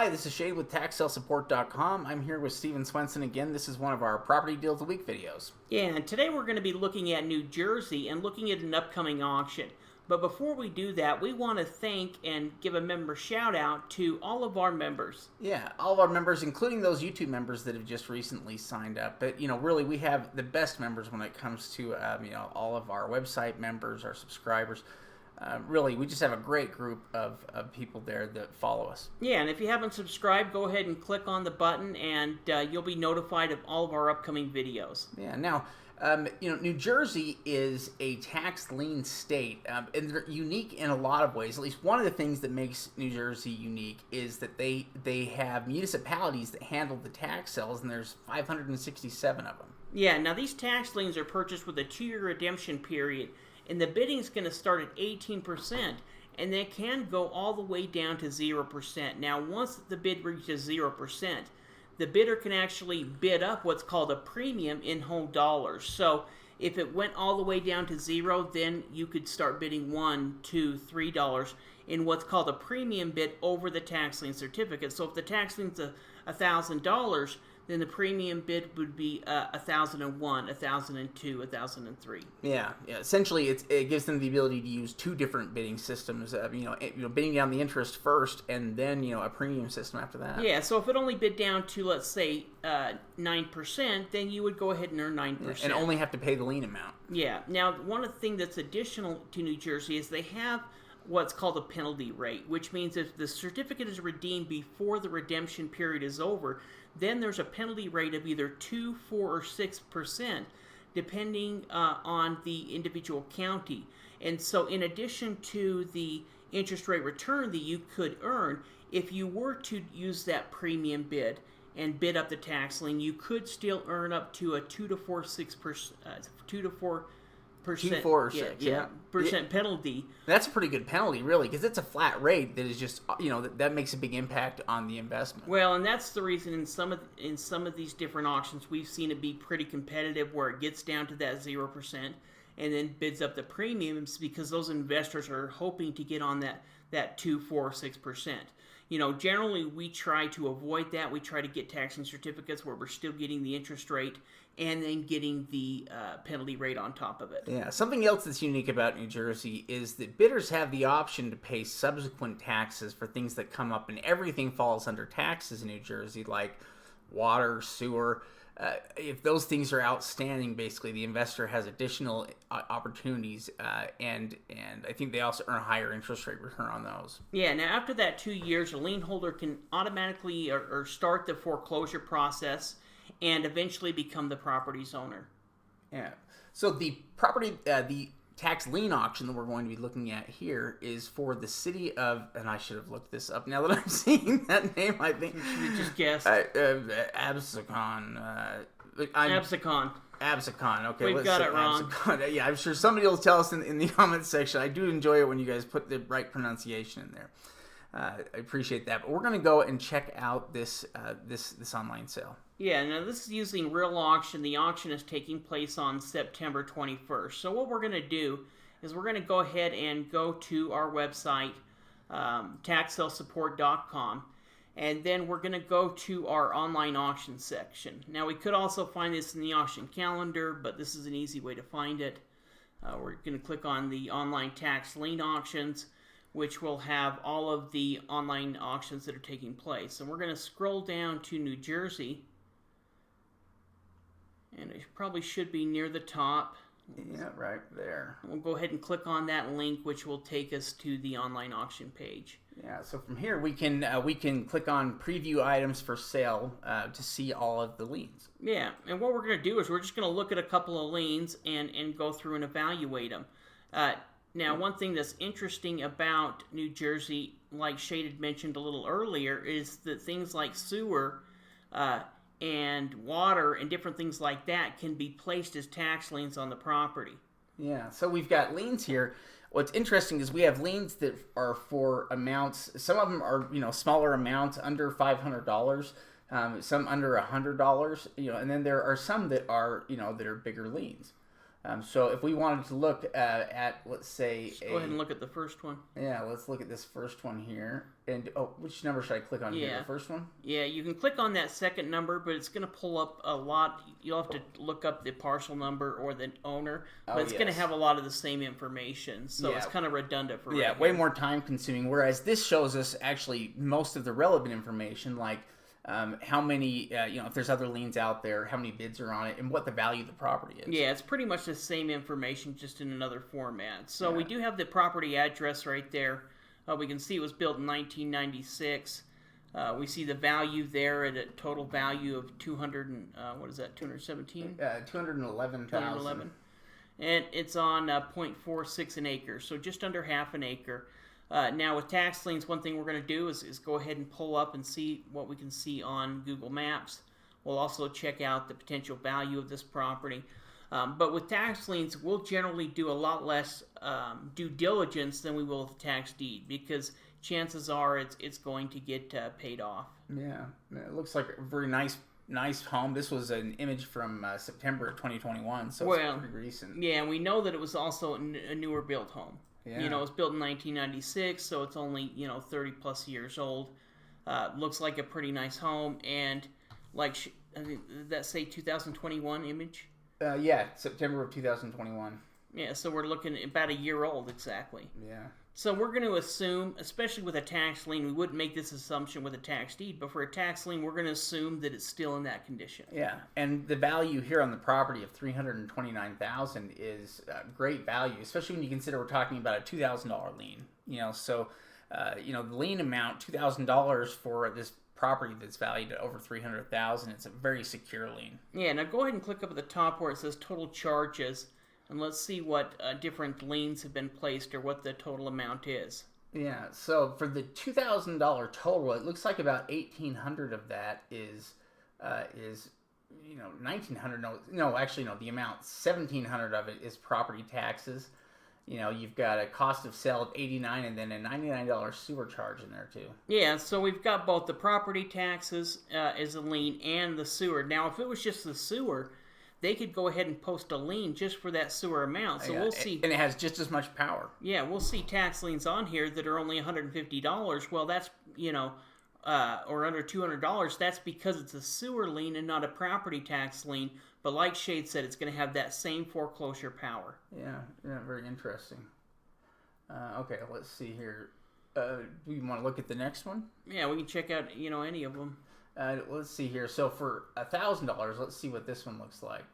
Hi, this is Shade with TaxSaleSupport.com. I'm here with Stephen Swenson again. This is one of our Property Deals of the Week videos. Yeah, and today we're going to be looking at New Jersey and looking at an upcoming auction. But before we do that, we want to thank and give a member shout out to all of our members. Yeah, all of our members, including those YouTube members that have just recently signed up. But, really, we have the best members when it comes to, all of our website members, our subscribers. Really, we just have a great group of people there that follow us. Yeah, and if you haven't subscribed, go ahead and click on the button, and you'll be notified of all of our upcoming videos. Yeah, now, New Jersey is a tax lien state, and they're unique in a lot of ways. At least one of the things that makes New Jersey unique is that they have municipalities that handle the tax sales, and there's 567 of them. Yeah, now these tax liens are purchased with a 2-year redemption period, and the bidding is going to start at 18%, and they can go all the way down to 0%. Now, once the bid reaches 0%, the bidder can actually bid up what's called a premium in whole dollars. So if it went all the way down to 0, then you could start bidding $1, $2, $3 in what's called a premium bid over the tax lien certificate. So if the tax lien's $1,000, then the premium bid would be 1,001, 1,002, 1,003. Yeah. Essentially, it gives them the ability to use two different bidding systems. Bidding down the interest first, and then a premium system after that. Yeah. So if it only bid down to, let's say, 9%, then you would go ahead and earn 9%, and only have to pay the lien amount. Yeah. Now, one of the things that's additional to New Jersey is they have what's called a penalty rate, which means if the certificate is redeemed before the redemption period is over, then there's a penalty rate of either 2%, 4%, or 6%, depending on the individual county. And so in addition to the interest rate return that you could earn, if you were to use that premium bid and bid up the tax lien, you could still earn up to a 2 to 4, 6%, 2 to 4%. 2, 4, or 6, yeah. Percent penalty. That's a pretty good penalty, really, because it's a flat rate that is just, that makes a big impact on the investment. Well, and that's the reason in some of these different auctions we've seen it be pretty competitive, where it gets down to that 0% and then bids up the premiums, because those investors are hoping to get on that 2, 4, 6%. Generally we try to avoid that. We try to get tax lien certificates where we're still getting the interest rate and then getting the penalty rate on top of it. Yeah, something else that's unique about New Jersey is that bidders have the option to pay subsequent taxes for things that come up, and everything falls under taxes in New Jersey, like water, sewer. If those things are outstanding, basically the investor has additional opportunities, and I think they also earn a higher interest rate return on those. Yeah, now after that 2 years, a lien holder can automatically or start the foreclosure process and eventually become the property's owner. Yeah. So the tax lien auction that we're going to be looking at here is for the city of, and I should have looked this up now that I'm seeing that name, I think. You just guessed. Absecon. Absecon. Absecon, okay. We've got it wrong. Absecon. Yeah, I'm sure somebody will tell us in the comments section. I do enjoy it when you guys put the right pronunciation in there. I appreciate that. But we're going to go and check out this online sale. Yeah, now this is using Real Auction. The auction is taking place on September 21st. So what we're going to do is we're going to go ahead and go to our website, TaxSaleSupport.com, and then we're going to go to our online auction section. Now we could also find this in the auction calendar, but this is an easy way to find it. We're going to click on the online tax lien auctions, which will have all of the online auctions that are taking place. And we're going to scroll down to New Jersey. And it probably should be near the top. Yeah, right there. We'll go ahead and click on that link, which will take us to the online auction page. Yeah, so from here we can click on preview items for sale to see all of the liens. Yeah, and what we're going to do is we're just going to look at a couple of liens and go through and evaluate them. Now, one thing that's interesting about New Jersey, like Shade had mentioned a little earlier, is that things like sewer and water and different things like that can be placed as tax liens on the property. Yeah, so we've got liens here. What's interesting is we have liens that are for amounts. Some of them are, smaller amounts, under $500. Some under $100. And then there are some that are, that are bigger liens. So if we wanted to look at, let's say, Just go ahead and look at the first one. Yeah, let's look at this first one here. And which number should I click on here? The first one? Yeah, you can click on that second number, but it's going to pull up a lot. You'll have to look up the parcel number or the owner, but it's going to have a lot of the same information, so it's kind of redundant for way more time consuming. Whereas this shows us actually most of the relevant information, like how many, if there's other liens out there, how many bids are on it, and what the value of the property is. Yeah, it's pretty much the same information, just in another format. So we do have the property address right there. We can see it was built in 1996. We see the value there at a total value of 217? 211,000. And it's on 0.46 an acre, so just under half an acre. Now with tax liens, one thing we're going to do is go ahead and pull up and see what we can see on Google Maps. We'll also check out the potential value of this property. But with tax liens, we'll generally do a lot less due diligence than we will with the tax deed, because chances are it's going to get paid off. Yeah, it looks like a very nice home. This was an image from September of 2021, so it's pretty recent. Yeah, and we know that it was also a newer built home. Yeah. It was built in 1996, so it's only 30 plus years old. Looks like a pretty nice home, and like that say 2021 image. September of 2021. Yeah, so we're looking at about a year old exactly. Yeah. So we're going to assume, especially with a tax lien, we wouldn't make this assumption with a tax deed, but for a tax lien, we're going to assume that it's still in that condition. Yeah, and the value here on the property of $329,000 is great value, especially when you consider we're talking about a $2,000 lien. The lien amount, $2,000 for this property that's valued at over $300,000. It's a very secure lien. Yeah. Now go ahead and click up at the top where it says total charges. And let's see what different liens have been placed or what the total amount is. Yeah, so for the $2,000 total, it looks like about $1,800 of that is $1,900. The amount $1,700 of it is property taxes. You've got a cost of sale of $89 and then a $99 sewer charge in there too. Yeah, so we've got both the property taxes as a lien and the sewer. Now, if it was just the sewer, they could go ahead and post a lien just for that sewer amount. So we'll see. And it has just as much power. Yeah, we'll see tax liens on here that are only $150. Well, that's, or under $200. That's because it's a sewer lien and not a property tax lien. But like Shade said, it's going to have that same foreclosure power. Yeah, very interesting. Okay, let's see here. Do you want to look at the next one? Yeah, we can check out, any of them. Let's see here. So for $1,000, let's see what this one looks like.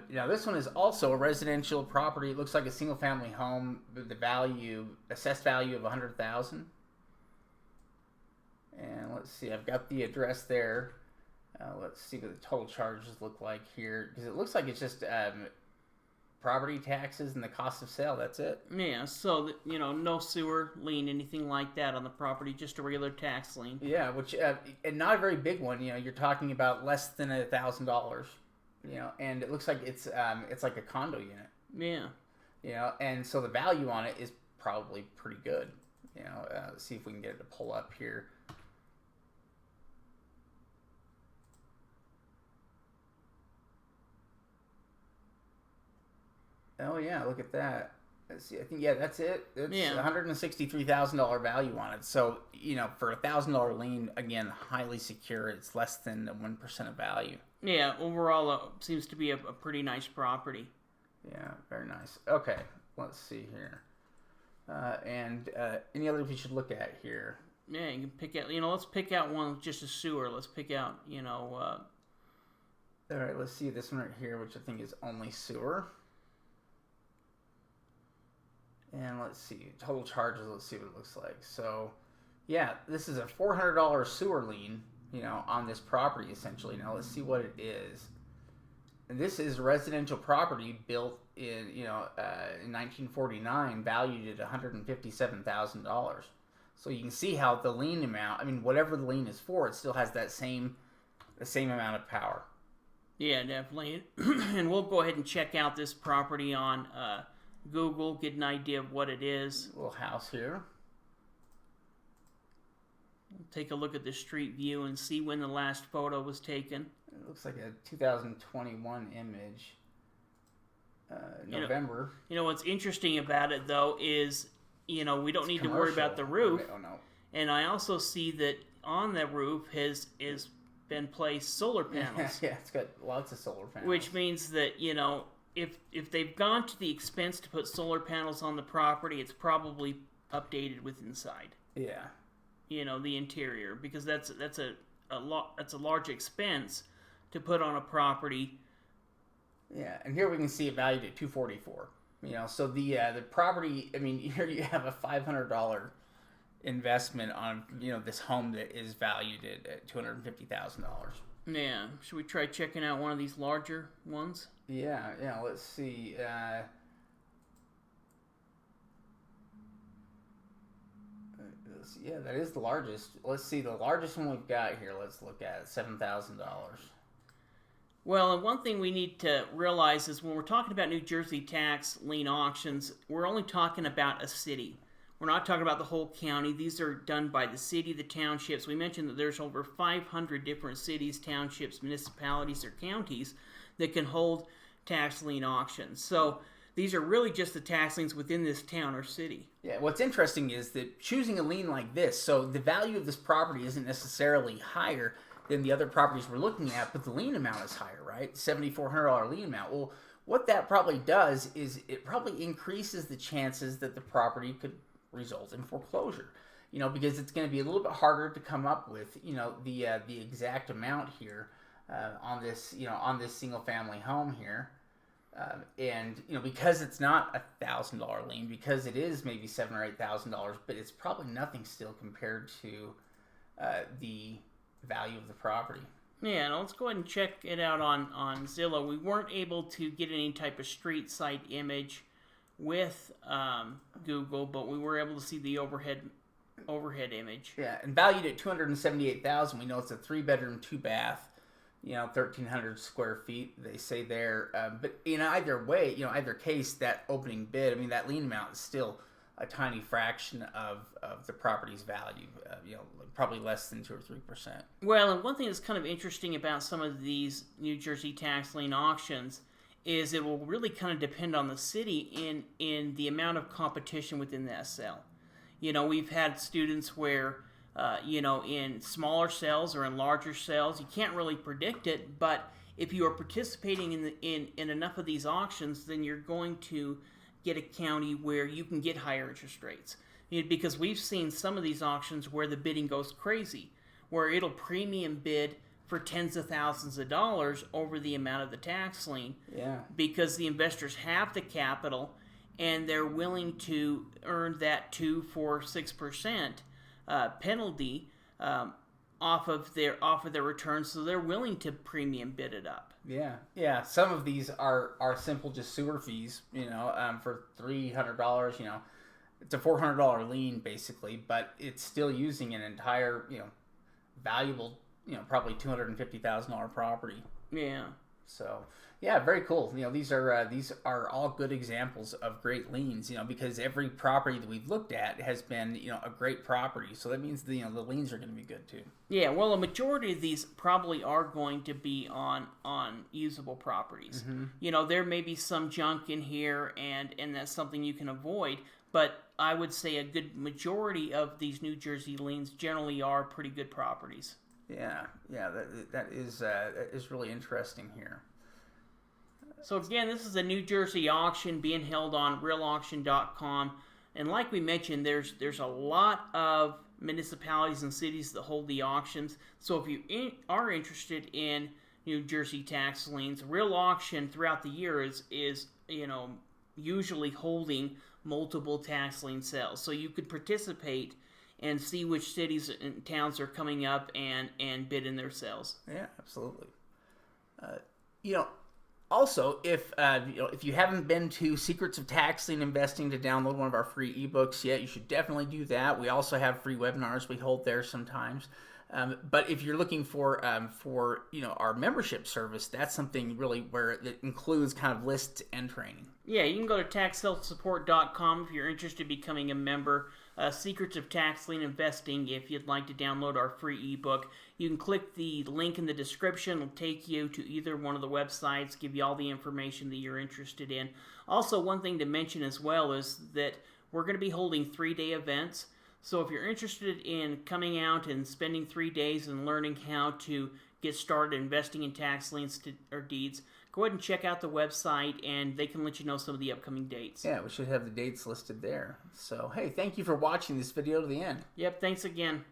This one is also a residential property. It looks like a single-family home with the assessed value of $100,000. And let's see, I've got the address there. Let's see what the total charges look like here, because it looks like it's just property taxes and the cost of sale. That's it. Yeah, so no sewer lien, anything like that on the property, just a regular tax lien. Yeah, which and not a very big one. You're talking about less than $1,000. And it looks like it's like a condo unit. Yeah. And so the value on it is probably pretty good. Let's see if we can get it to pull up here. Oh yeah, look at that. Let's see. I think that's it. It's $163,000 value on it. So for $1,000 lien, again, highly secure. It's less than 1% of value. Yeah, overall, it seems to be a pretty nice property. Yeah, very nice. Okay, let's see here. And any others we should look at here? Yeah, you can pick out. Let's pick out one with just a sewer. Let's pick out. All right, let's see this one right here, which I think is only sewer. And let's see, total charges, let's see what it looks like. So, yeah, this is a $400 sewer lien, on this property, essentially. Now, let's see what it is. And this is residential property built in 1949, valued at $157,000. So you can see how the lien amount, whatever the lien is for, it still has the same amount of power. Yeah, definitely. And we'll go ahead and check out this property on Google, get an idea of what it is. Little house here. Take a look at the street view and see when the last photo was taken. It looks like a 2021 image. November. What's interesting about it though is, we don't need to worry about the roof. Oh no. And I also see that on the roof has been placed solar panels. Yeah, it's got lots of solar panels. Which means that, if they've gone to the expense to put solar panels on the property, it's probably updated with inside. Yeah. The interior, because that's a large expense to put on a property. Yeah, and here we can see it valued at $244. So the property. I mean, here you have a $500 investment on this home that is valued at $250,000. Yeah, should we try checking out one of these larger ones? Yeah. Let's see. Yeah, that is the largest. Let's see, the largest one we've got here. Let's look at it, $7,000. Well, and one thing we need to realize is when we're talking about New Jersey tax lien auctions, we're only talking about a city. We're not talking about the whole county. These are done by the city, the townships. We mentioned that there's over 500 different cities, townships, municipalities, or counties that can hold tax lien auctions. So these are really just the tax liens within this town or city. Yeah, what's interesting is that choosing a lien like this, so the value of this property isn't necessarily higher than the other properties we're looking at, but the lien amount is higher, right? $7,400 lien amount. Well, what that probably does is it probably increases the chances that the property could result in foreclosure. Because it's going to be a little bit harder to come up with, the exact amount here on this single family home here. And because it's not $1,000 lien, because it is maybe $7,000 or $8,000, but it's probably nothing still compared to the value of the property. Yeah, now let's go ahead and check it out on Zillow. We weren't able to get any type of street site image with Google, but we were able to see the overhead image. Yeah, and valued at $278,000. We know it's a 3-bedroom, 2-bath. 1,300 square feet, they say there. But in either way, either case, that opening bid, I mean, that lien amount is still a tiny fraction of the property's value, probably less than 2 or 3%. Well, and one thing that's kind of interesting about some of these New Jersey tax lien auctions is it will really kind of depend on the city in the amount of competition within the SL. We've had students where in smaller sales or in larger sales, you can't really predict it, but if you are participating in enough of these auctions, then you're going to get a county where you can get higher interest rates. Because we've seen some of these auctions where the bidding goes crazy, where it'll premium bid for tens of thousands of dollars over the amount of the tax lien. Yeah. Because the investors have the capital and they're willing to earn that 2, 4, 6% penalty off of their returns, so they're willing to premium bid it up. Yeah. Some of these are simple, just sewer fees. For $300. It's a $400 lien basically, but it's still using an entire valuable probably $250,000 property. Yeah. So. Yeah, very cool. These are all good examples of great liens. Because every property that we've looked at has been a great property. So that means the liens are going to be good too. Yeah, well, a majority of these probably are going to be on usable properties. Mm-hmm. There may be some junk in here, and that's something you can avoid. But I would say a good majority of these New Jersey liens generally are pretty good properties. Yeah, that is really interesting here. So again, this is a New Jersey auction being held on realauction.com. And like we mentioned, there's a lot of municipalities and cities that hold the auctions. So if you are interested in New Jersey tax liens, Real Auction throughout the year is usually holding multiple tax lien sales. So you could participate and see which cities and towns are coming up and bid in their sales. Yeah, absolutely. Also, if you haven't been to Secrets of Tax Lien Investing to download one of our free ebooks yet, you should definitely do that. We also have free webinars we hold there sometimes. But if you're looking for our membership service, that's something really where it includes kind of lists and training. Yeah, you can go to taxselfsupport.com if you're interested in becoming a member. Secrets of Tax Lien Investing. If you'd like to download our free ebook, you can click the link in the description. It'll take you to either one of the websites, give you all the information that you're interested in. Also, one thing to mention as well is that we're going to be holding 3-day events. So if you're interested in coming out and spending 3 days and learning how to get started investing in tax liens or deeds, go ahead and check out the website, and they can let you know some of the upcoming dates. Yeah, we should have the dates listed there. So, hey, thank you for watching this video to the end. Yep, thanks again.